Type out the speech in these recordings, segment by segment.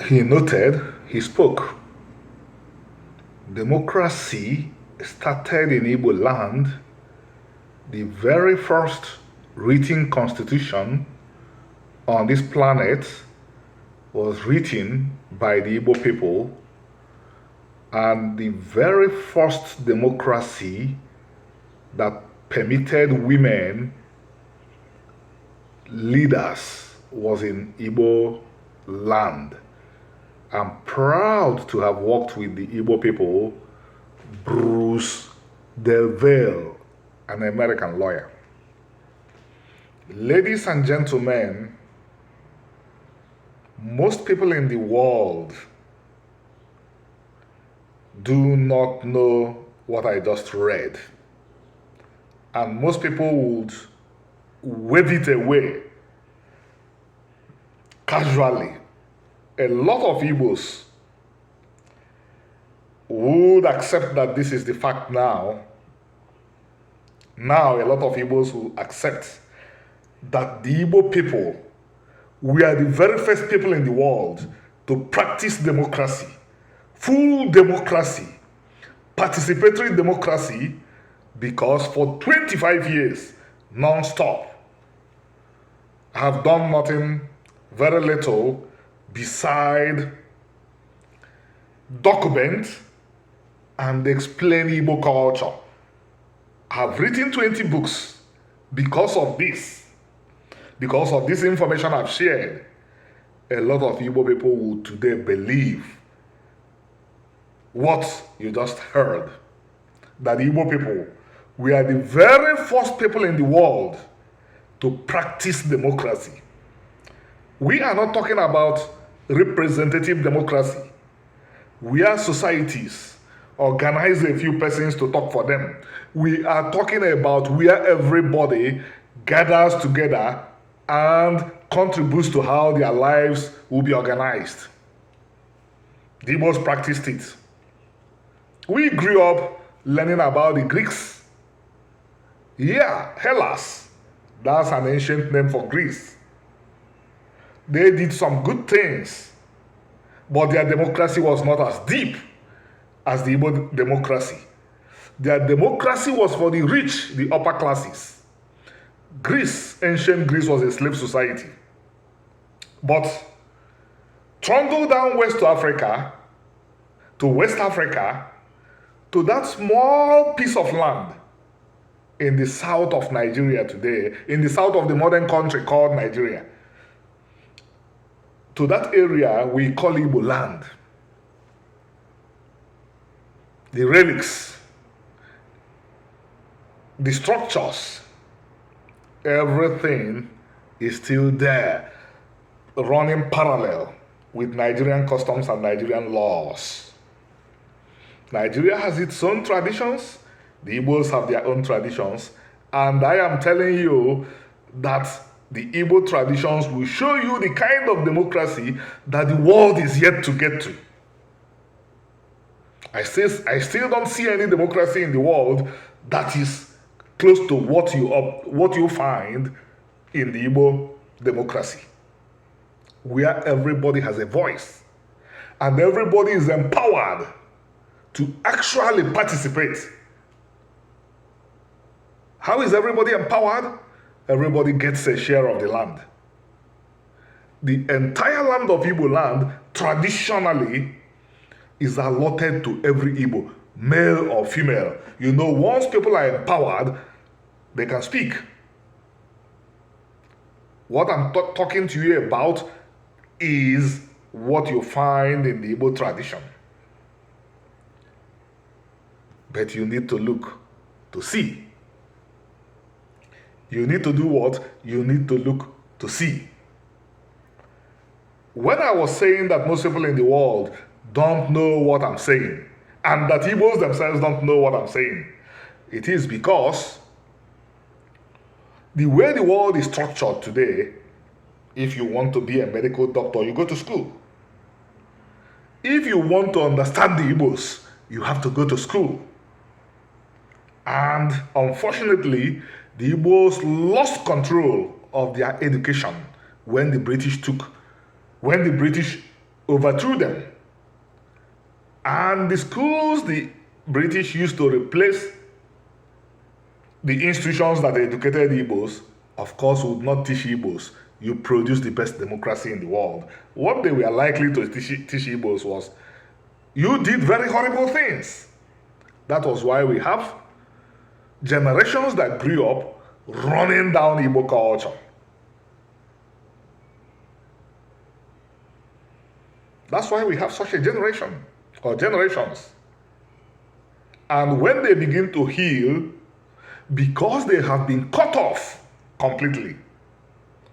He noted, he spoke, democracy started in Igbo land. The very first written constitution on this planet was written by the Igbo people, and the very first democracy that permitted women leaders was in Igbo land. I'm proud to have worked with the Igbo people, Bruce Delville, an American lawyer. Ladies and gentlemen, most people in the world do not know what I just read. And most people would wave it away casually. A lot of Igbos would accept that this is the fact now. Now, a lot of Igbos will accept that the Igbo people, we are the very first people in the world to practice democracy, full democracy, participatory democracy, because for 25 years, non-stop, I have done nothing, very little, beside document and explain Igbo culture. I have written 20 books because of this information I've shared. A lot of Igbo people would today believe what you just heard, that the Igbo people, we are the very first people in the world to practice democracy. We are not talking about representative democracy, where societies organize a few persons to talk for them. We are talking about where everybody gathers together and contributes to how their lives will be organized. The Igbos practiced it. We grew up learning about the Greeks. Yeah, Hellas. That's an ancient name for Greece. They did some good things, but their democracy was not as deep as the Igbo democracy. Their democracy was for the rich, the upper classes. Greece, ancient Greece, was a slave society. But trundle down west to Africa, to West Africa, to that small piece of land in the south of Nigeria today, in the south of the modern country called Nigeria. To that area we call Igbo land. The relics, the structures, everything is still there, running parallel with Nigerian customs and Nigerian laws. Nigeria has its own traditions, the Igbos have their own traditions, and I am telling you that the Igbo traditions will show you the kind of democracy that the world is yet to get to. I still don't see any democracy in the world that is close to what you find in the Igbo democracy, where everybody has a voice and everybody is empowered to actually participate. How is everybody empowered? Everybody gets a share of the land. The entire land of Igbo land traditionally is allotted to every Igbo, male or female. You know, once people are empowered, they can speak. What I'm talking to you about is what you find in the Igbo tradition. But you need to look to see. You need to do what? You need to look to see. When I was saying that most people in the world don't know what I'm saying, and that Igbos themselves don't know what I'm saying, it is because the way the world is structured today, if you want to be a medical doctor, you go to school. If you want to understand the Igbos, you have to go to school. And unfortunately, the Igbos lost control of their education when the British overthrew them. And the schools the British used to replace the institutions that educated Igbos, of course, would not teach Igbos, you produce the best democracy in the world. What they were likely to teach Igbos was, you did very horrible things. That was why we have generations that grew up running down Igbo culture. That's why we have such a generation or generations. And when they begin to heal, because they have been cut off completely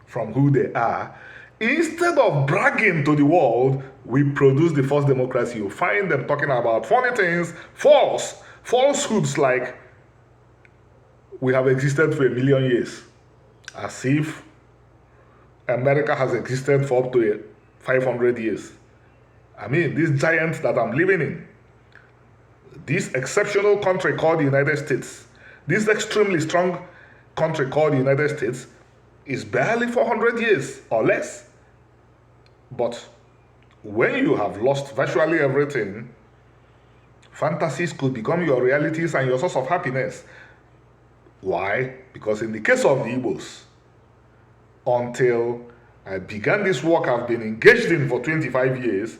from who they are, instead of bragging to the world, we produce the first democracy. You find them talking about funny things, falsehoods like we have existed for 1,000,000 years, as if America has existed for up to 500 years. I mean, this giant that I'm living in, this exceptional country called the United States, this extremely strong country called the United States is barely 400 years or less. But when you have lost virtually everything, fantasies could become your realities and your source of happiness. Why? Because in the case of the Igbos, until I began this work I've been engaged in for 25 years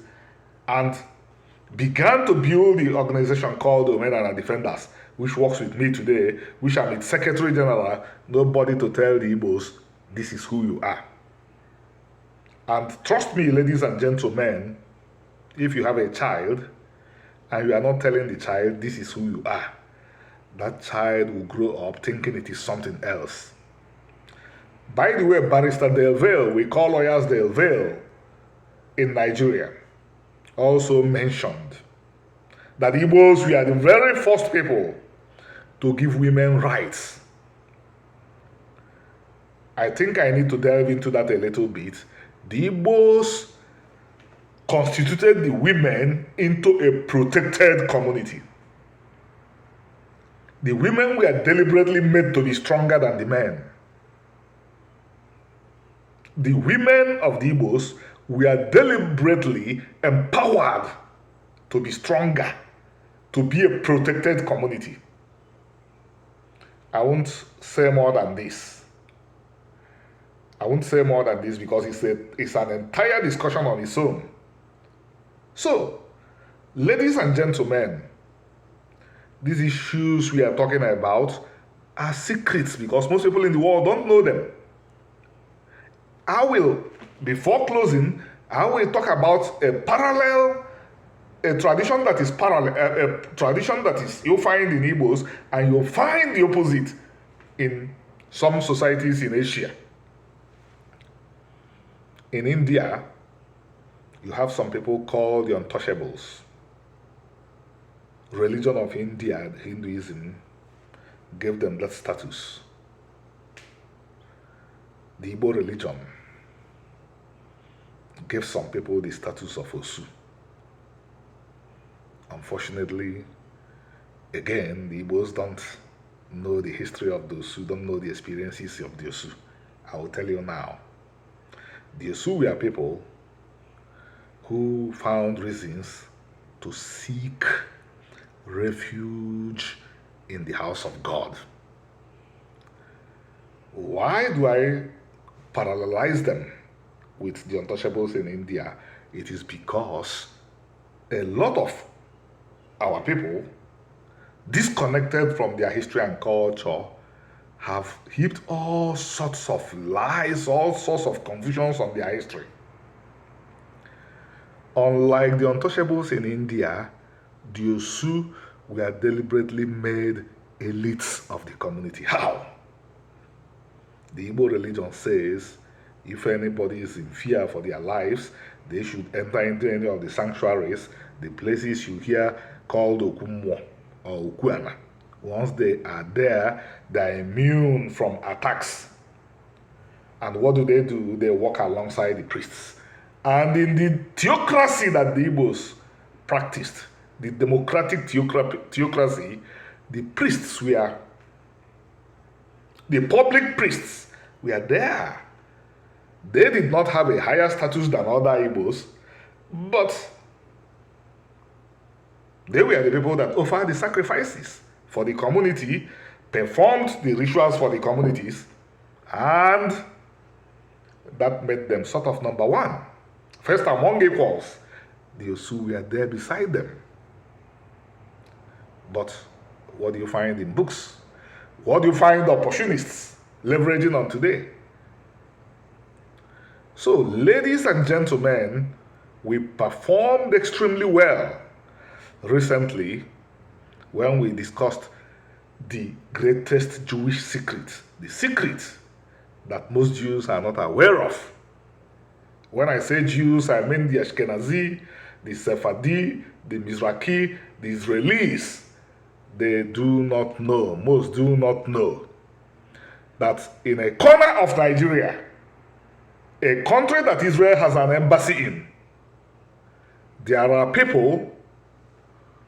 and began to build the organization called Omenala Defenders, which works with me today, which I'm its Secretary General, nobody to tell the Igbos, this is who you are. And trust me, ladies and gentlemen, if you have a child and you are not telling the child, this is who you are, that child will grow up thinking it is something else. By the way, Barrister Del Valle, we call lawyers Del Valle in Nigeria, also mentioned that Igbos, we are the very first people to give women rights. I think I need to delve into that a little bit. The Igbos constituted the women into a protected community. The women were deliberately made to be stronger than the men. The women of the Igbos were deliberately empowered to be stronger, to be a protected community. I won't say more than this. Because it's an entire discussion on its own. So, ladies and gentlemen, these issues we are talking about are secrets because most people in the world don't know them. Before closing, I will talk about a tradition that is parallel, a tradition that is you'll find in Igbos, and you'll find the opposite in some societies in Asia. In India, you have some people called the untouchables. Religion of India, Hinduism, gave them that status. The Igbo religion gave some people the status of Osu. Unfortunately, again, the Igbos don't know the history of the Osu, don't know the experiences of the Osu. I will tell you now. The Osu were people who found reasons to seek refuge in the house of God. Why do I parallelize them with the untouchables in India? It is because a lot of our people, disconnected from their history and culture, have heaped all sorts of lies, all sorts of confusions on their history. Unlike the untouchables in India, the Osu were deliberately made elites of the community. How? The Igbo religion says if anybody is in fear for their lives, they should enter into any of the sanctuaries, the places you hear called Okumwo or Okuana. Once they are there, they are immune from attacks. And what do? They walk alongside the priests. And in the theocracy that the Igbos practiced, the democratic theocracy, the priests were, the public priests were there. They did not have a higher status than other Igbos, But they were the people that offered the sacrifices for the community, performed the rituals for the communities, and that made them sort of number one. First among equals. The Osu were there beside them. But what do you find in books? What do you find opportunists leveraging on today? So, ladies and gentlemen, we performed extremely well recently when we discussed the greatest Jewish secret, the secret that most Jews are not aware of. When I say Jews, I mean the Ashkenazi, the Sephardi, the Mizrahi, the Israelis. They do not know, most do not know, that in a corner of Nigeria, a country that Israel has an embassy in, there are people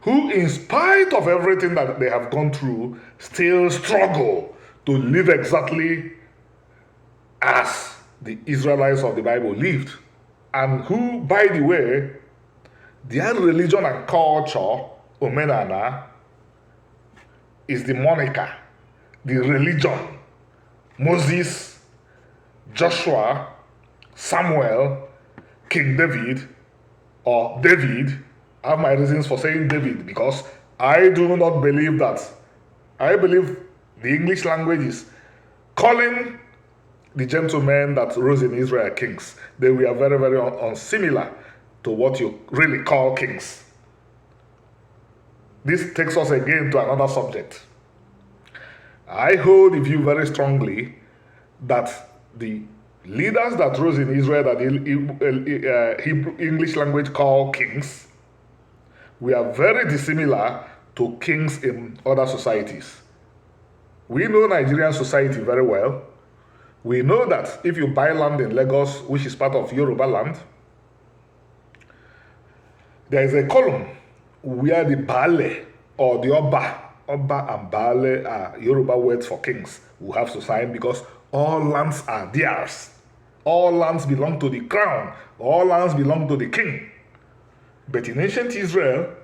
who, in spite of everything that they have gone through, still struggle to live exactly as the Israelites of the Bible lived. And who, by the way, their religion and culture, Omenana, is the moniker, the religion. Moses, Joshua, Samuel, King David, or David. I have my reasons for saying David because I do not believe that. I believe the English language is calling the gentlemen that rose in Israel kings. They were very, very unsimilar to what you really call kings. This takes us again to another subject. I hold the view very strongly that the leaders that rose in Israel that the Hebrew English language call kings were very dissimilar to kings in other societies. We know Nigerian society very well. We know that if you buy land in Lagos, which is part of Yoruba land, there is a column where the Baale or the Oba and Baale are Yoruba words for kings who have to sign because all lands are theirs. All lands belong to the crown. All lands belong to the king. But in ancient Israel,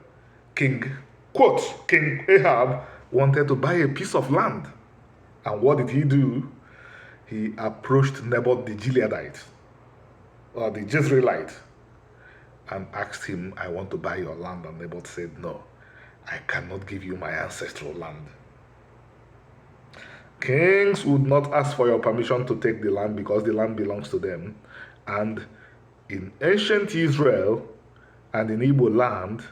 King Ahab wanted to buy a piece of land. And what did he do? He approached Naboth the Gileadite, or the Jezreelite, and asked him, I want to buy your land. And Naboth said, no, I cannot give you my ancestral land. Kings would not ask for your permission to take the land because the land belongs to them. And in ancient Israel and in Igbo land,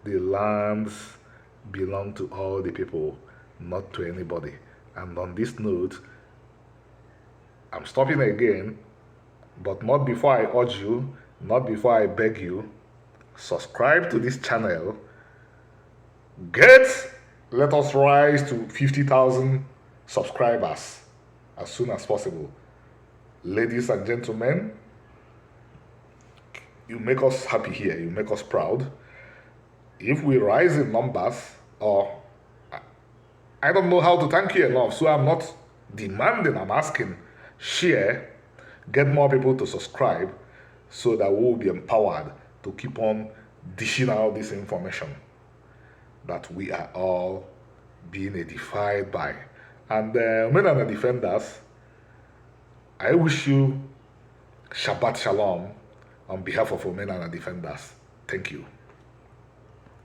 the lands belong to all the people, not to anybody. And on this note, I'm stopping again, but not before I urge you, not before I beg you, subscribe to this channel. Let us rise to 50,000 subscribers as soon as possible. Ladies and gentlemen, you make us happy here, you make us proud. If we rise in numbers, or I don't know how to thank you enough, so I'm not demanding, I'm asking, share, get more people to subscribe so that we will be empowered to keep on dishing out this information that we are all being edified by. And Omenana Defenders, I wish you Shabbat Shalom on behalf of Omenana Defenders. Thank you.